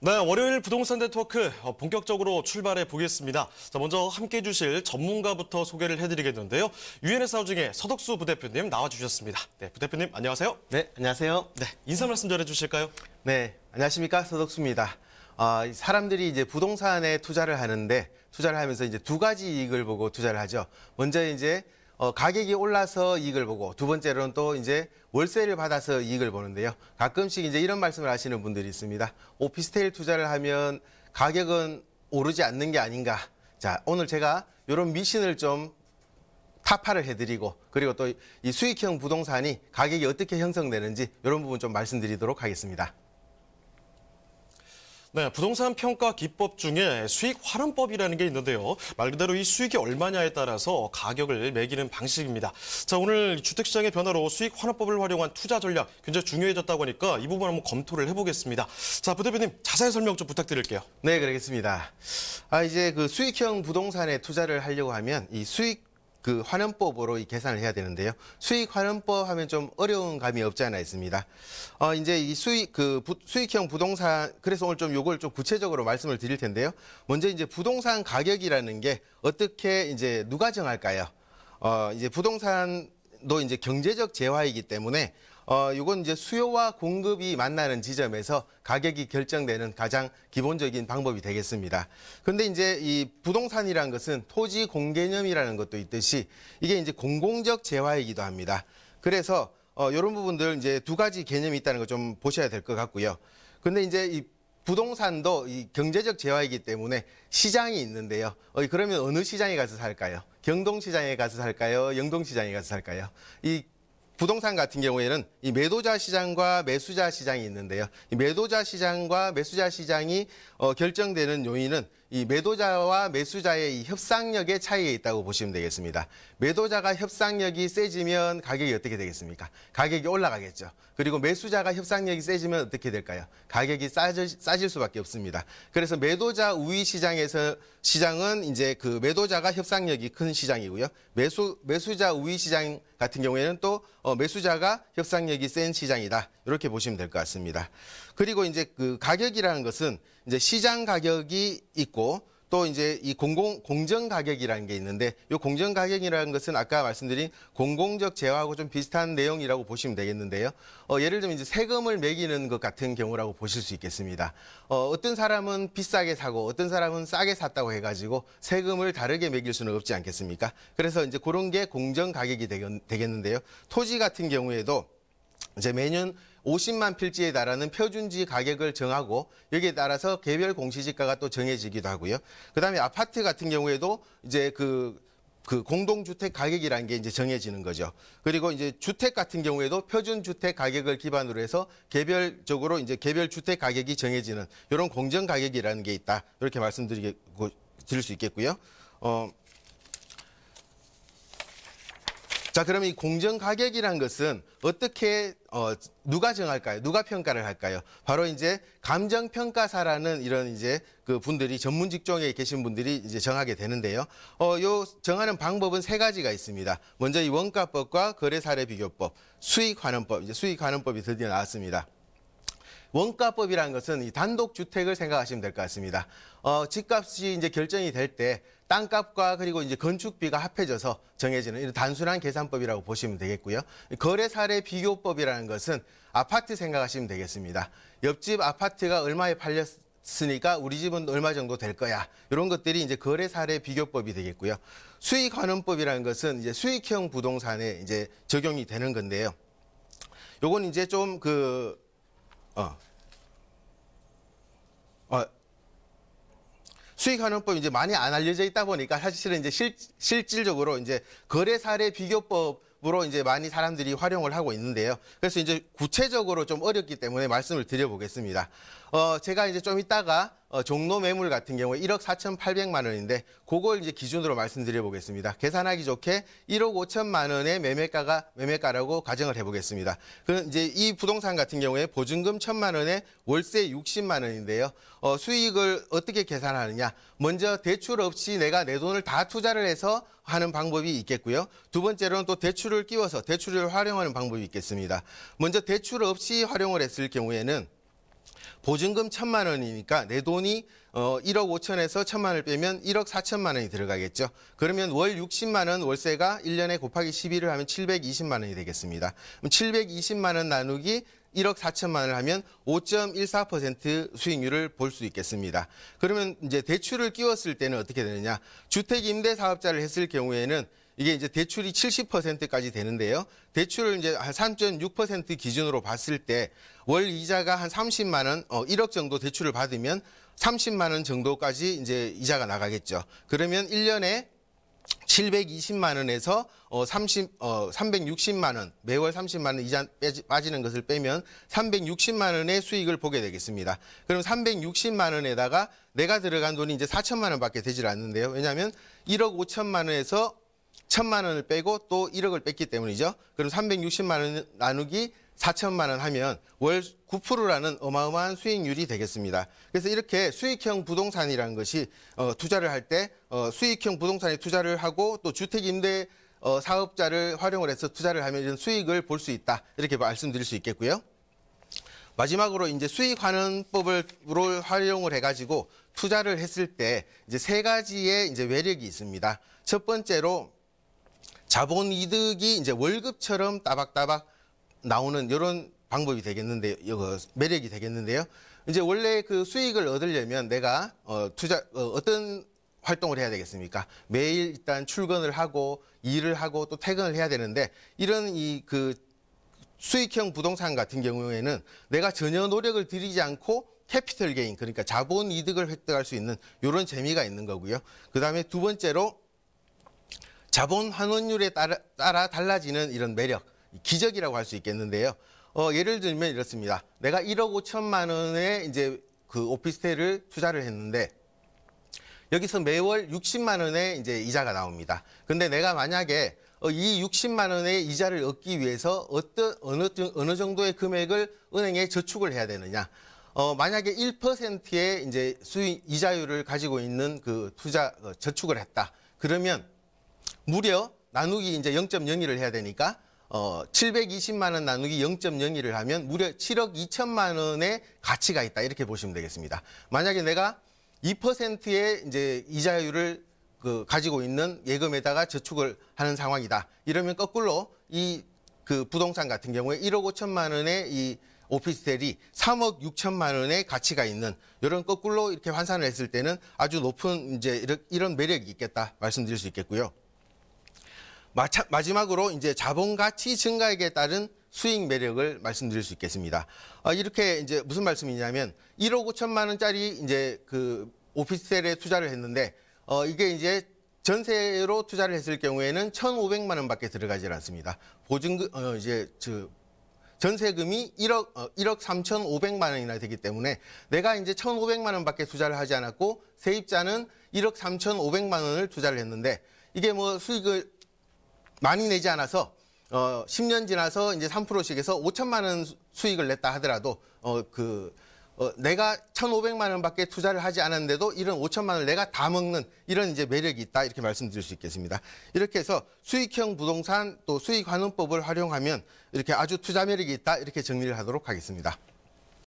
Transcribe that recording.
네, 월요일 부동산 네트워크 본격적으로 출발해 보겠습니다. 자, 먼저 함께 해주실 전문가부터 소개를 해드리겠는데요. 유엔에서 중에 서덕수 부대표님 나와주셨습니다. 네, 부대표님 안녕하세요. 네, 안녕하세요. 네, 인사 말씀 전해주실까요? 네, 안녕하십니까, 서덕수입니다. 사람들이 이제 부동산에 투자를 하는데 투자를 하면서 이제 두 가지 이익을 보고 투자를 하죠. 먼저 이제 가격이 올라서 이익을 보고 두 번째로는 또 이제 월세를 받아서 이익을 보는데요. 가끔씩 이제 이런 말씀을 하시는 분들이 있습니다. 오피스텔 투자를 하면 가격은 오르지 않는 게 아닌가. 자, 오늘 제가 이런 미신을 좀 타파를 해드리고 그리고 또 이 수익형 부동산이 가격이 어떻게 형성되는지 이런 부분 좀 말씀드리도록 하겠습니다. 네, 부동산 평가 기법 중에 수익 환원법이라는 게 있는데요. 말 그대로 이 수익이 얼마냐에 따라서 가격을 매기는 방식입니다. 자, 오늘 주택시장의 변화로 수익 환원법을 활용한 투자 전략 굉장히 중요해졌다고 하니까 이 부분 한번 검토를 해보겠습니다. 자, 부대표님 자세히 설명 좀 부탁드릴게요. 네, 그러겠습니다. 이제 그 수익형 부동산에 투자를 하려고 하면 이 수익 환원법으로 이 계산을 해야 되는데요. 수익 환원법 하면 좀 어려운 감이 없지 않아 있습니다. 이제 이 수익형 부동산, 그래서 오늘 좀 요걸 좀 구체적으로 말씀을 드릴 텐데요. 먼저 이제 부동산 가격이라는 게 어떻게 이제 누가 정할까요? 이제 부동산도 이제 경제적 재화이기 때문에 이건 이제 수요와 공급이 만나는 지점에서 가격이 결정되는 가장 기본적인 방법이 되겠습니다. 근데 이제 이 부동산이라는 것은 토지 공개념이라는 것도 있듯이 이게 이제 공공적 재화이기도 합니다. 그래서 이런 부분들 이제 두 가지 개념이 있다는 거 좀 보셔야 될 것 같고요. 근데 이제 이 부동산도 이 경제적 재화이기 때문에 시장이 있는데요. 그러면 어느 시장에 가서 살까요? 경동시장에 가서 살까요? 영동시장에 가서 살까요? 이 부동산 같은 경우에는 이 매도자 시장과 매수자 시장이 있는데요. 이 매도자 시장과 매수자 시장이 결정되는 요인은 이 매도자와 매수자의 이 협상력의 차이에 있다고 보시면 되겠습니다. 매도자가 협상력이 세지면 가격이 어떻게 되겠습니까? 가격이 올라가겠죠. 그리고 매수자가 협상력이 세지면 어떻게 될까요? 가격이 싸질 수밖에 없습니다. 그래서 매도자 우위 시장은 이제 그 매도자가 협상력이 큰 시장이고요. 매수자 우위 시장 같은 경우에는 또 매수자가 협상력이 센 시장이다. 이렇게 보시면 될 것 같습니다. 그리고 이제 그 가격이라는 것은 이제 시장 가격이 있고 또 이제 이 공정 가격이라는 게 있는데 이 공정 가격이라는 것은 아까 말씀드린 공공적 재화하고 좀 비슷한 내용이라고 보시면 되겠는데요. 예를 들면 이제 세금을 매기는 것 같은 경우라고 보실 수 있겠습니다. 어떤 사람은 비싸게 사고 어떤 사람은 싸게 샀다고 해가지고 세금을 다르게 매길 수는 없지 않겠습니까? 그래서 이제 그런 게 공정 가격이 되겠는데요. 토지 같은 경우에도 이제 매년 50만 필지에 달하는 표준지 가격을 정하고 여기에 따라서 개별 공시지가가 또 정해지기도 하고요. 그다음에 아파트 같은 경우에도 이제 그 공동주택 가격이라는 게 이제 정해지는 거죠. 그리고 이제 주택 같은 경우에도 표준주택 가격을 기반으로 해서 개별적으로 이제 개별 주택 가격이 정해지는 이런 공정 가격이라는 게 있다. 이렇게 드릴 수 있겠고요. 자, 그럼 이 공정 가격이란 것은 어떻게 누가 정할까요? 누가 평가를 할까요? 바로 이제 감정평가사라는 이런 이제 그 분들이 전문 직종에 계신 분들이 이제 정하게 되는데요. 요 정하는 방법은 세 가지가 있습니다. 먼저 이 원가법과 거래사례 비교법, 수익환원법, 이제 수익환원법이 드디어 나왔습니다. 원가법이라는 것은 이 단독주택을 생각하시면 될 것 같습니다. 집값이 이제 결정이 될 때 땅값과 그리고 이제 건축비가 합해져서 정해지는 이런 단순한 계산법이라고 보시면 되겠고요. 거래사례 비교법이라는 것은 아파트 생각하시면 되겠습니다. 옆집 아파트가 얼마에 팔렸으니까 우리 집은 얼마 정도 될 거야. 이런 것들이 이제 거래사례 비교법이 되겠고요. 수익환원법이라는 것은 이제 수익형 부동산에 이제 적용이 되는 건데요. 요건 이제 좀 수익환원법이 이제 많이 안 알려져 있다 보니까 사실은 이제 실질적으로 이제 거래사례 비교법으로 이제 많이 사람들이 활용을 하고 있는데요. 그래서 이제 구체적으로 좀 어렵기 때문에 말씀을 드려보겠습니다. 제가 이제 좀 이따가 종로 매물 같은 경우에 1억 4,800만 원인데 그걸 이제 기준으로 말씀드려 보겠습니다. 계산하기 좋게 1억 5천만 원의 매매가라고 가정을 해보겠습니다. 그 이제 이 부동산 같은 경우에 보증금 1,000만 원에 월세 60만 원인데요. 수익을 어떻게 계산하느냐? 먼저 대출 없이 내가 내 돈을 다 투자를 해서 하는 방법이 있겠고요. 두 번째로는 또 대출을 끼워서 대출을 활용하는 방법이 있겠습니다. 먼저 대출 없이 활용을 했을 경우에는 보증금 1,000만 원이니까 내 돈이 1억 5천에서 1,000만 원을 빼면 1억 4천만 원이 들어가겠죠. 그러면 월 60만 원 월세가 1년에 곱하기 12를 하면 720만 원이 되겠습니다. 그럼 720만 원 나누기 1억 4천만 원을 하면 5.14% 수익률을 볼 수 있겠습니다. 그러면 이제 대출을 끼웠을 때는 어떻게 되느냐? 주택 임대 사업자를 했을 경우에는 이게 이제 대출이 70%까지 되는데요. 대출을 이제 한 3.6% 기준으로 봤을 때 월 이자가 한 30만 원, 1억 정도 대출을 받으면 30만 원 정도까지 이제 이자가 나가겠죠. 그러면 1년에 720만 원에서 360만 원, 매월 30만 원 이자 빠지는 것을 빼면 360만 원의 수익을 보게 되겠습니다. 그럼 360만 원에다가 내가 들어간 돈이 이제 4천만 원밖에 되질 않는데요. 왜냐하면 1억 5천만 원에서 1,000만 원을 빼고 또 1억을 뺐기 때문이죠. 그럼 360만 원 나누기 4천만 원 하면 월 9%라는 어마어마한 수익률이 되겠습니다. 그래서 이렇게 수익형 부동산이라는 것이 투자를 할 때 수익형 부동산에 투자를 하고 또 주택임대 사업자를 활용을 해서 투자를 하면 이런 수익을 볼 수 있다. 이렇게 말씀드릴 수 있겠고요. 마지막으로 이제 수익환원법을 활용을 해가지고 투자를 했을 때 이제 세 가지의 이제 매력이 있습니다. 첫 번째로 자본 이득이 이제 월급처럼 따박따박 나오는 이런 방법이 되겠는데요. 매력이 되겠는데요. 이제 원래 그 수익을 얻으려면 내가 어떤 활동을 해야 되겠습니까? 매일 일단 출근을 하고 일을 하고 또 퇴근을 해야 되는데 이런 그 수익형 부동산 같은 경우에는 내가 전혀 노력을 들이지 않고 캐피털 게인, 그러니까 자본 이득을 획득할 수 있는 이런 재미가 있는 거고요. 그다음에 두 번째로 자본 환원율에 따라 달라지는 이런 매력, 기적이라고 할 수 있겠는데요. 예를 들면 이렇습니다. 내가 1억 5천만 원의 이제 그 오피스텔을 투자를 했는데 여기서 매월 60만 원의 이제 이자가 나옵니다. 근데 내가 만약에 이 60만 원의 이자를 얻기 위해서 어느 정도의 금액을 은행에 저축을 해야 되느냐? 만약에 1%의 이제 수익 이자율을 가지고 있는 그 저축을 했다. 그러면 무려 나누기 이제 0.01을 해야 되니까 720만 원 나누기 0.02를 하면 무려 7억 2천만 원의 가치가 있다. 이렇게 보시면 되겠습니다. 만약에 내가 2%의 이제 이자율을 가지고 있는 예금에다가 저축을 하는 상황이다. 이러면 거꾸로 이 그 부동산 같은 경우에 1억 5천만 원의 이 오피스텔이 3억 6천만 원의 가치가 있는 이런 거꾸로 이렇게 환산을 했을 때는 아주 높은 이제 이런 매력이 있겠다 말씀드릴 수 있겠고요. 마지막으로 이제 자본 가치 증가액에 따른 수익 매력을 말씀드릴 수 있겠습니다. 이렇게 이제 무슨 말씀이냐면 1억 5천만 원짜리 이제 그 오피스텔에 투자를 했는데 이게 이제 전세로 투자를 했을 경우에는 1,500만 원밖에 들어가질 않습니다. 보증금 이제 전세금이 1억 3,500만 원이나 되기 때문에 내가 이제 1,500만 원밖에 투자를 하지 않았고 세입자는 1억 3,500만 원을 투자를 했는데 이게 뭐 수익을 많이 내지 않아서 10년 지나서 이제 3%씩 해서 5천만 원 수익을 냈다 하더라도 내가 1,500만 원밖에 투자를 하지 않았는데도 이런 5천만 원을 내가 다 먹는 이런 이제 매력이 있다 이렇게 말씀드릴 수 있겠습니다. 이렇게 해서 수익형 부동산 또 수익환원법을 활용하면 이렇게 아주 투자 매력이 있다 이렇게 정리를 하도록 하겠습니다.